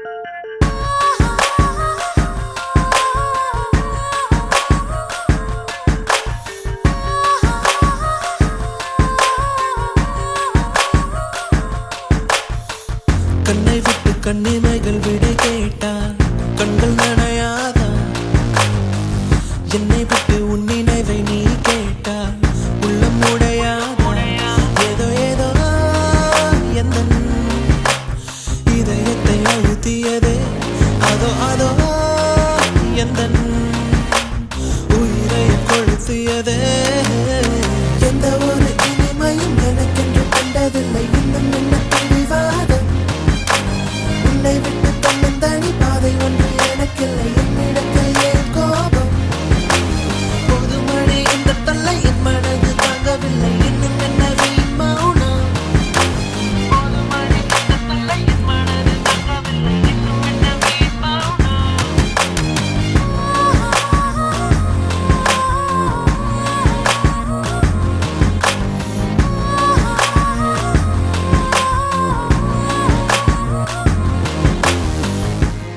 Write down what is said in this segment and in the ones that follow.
கண்ணை விட்டு கண்ணிமைகள் விடை கேட்டால் கண்கள் நனையாதா? என்னை விட்டு உன் நினைவை நீ கேட்டால் உள்ளம் உடையாதா? ஏதோ ஏதோ எந்த இதயத்தை அழுத்தியதே, அதோ அதோ எந்த உயிரை கொளுத்தியதே. எந்த ஒரு இனிமையும் எனக்கென்று கண்டதில்லை, இன்னும் என்ன பிடிவாதம்? உன்னை விட்டு தன்னந்தனி பாதை ஒன்று எனக்கில்லை, என்னிடத்தில் ஏன் கோபம்? பொதுமழை இந்த தொல்லை என் மனது தாங்கவில்லை, இன்னும் என்ன வீண் மௌனம்? பொதுமழை இந்த தொல்லை என் மனது தாங்கவில்லை, இன்னும் என்ன வீண் மௌனம்?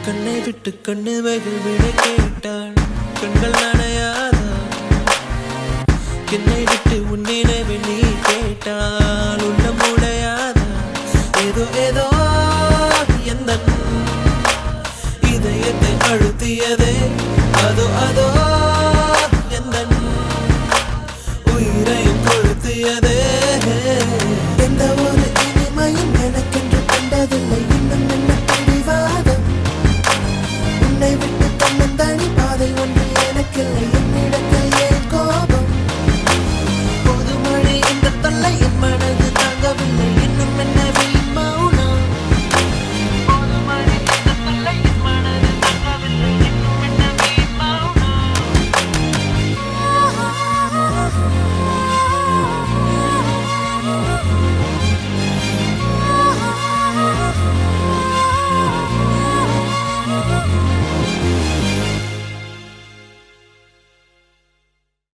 கண்ணை விட்டு கண்ணிமைகள் விடை கேட்டால் கண்கள் நனையாதா? என்னை விட்டு உன் நினைவை நீ கேட்டால் உள்ளம் உடையாதா? ஏதோ ஏதோ எந்த இதயத்தை அழுத்தியதே, அதோ அதோ எந்த உயிரை கொளுத்தியதே.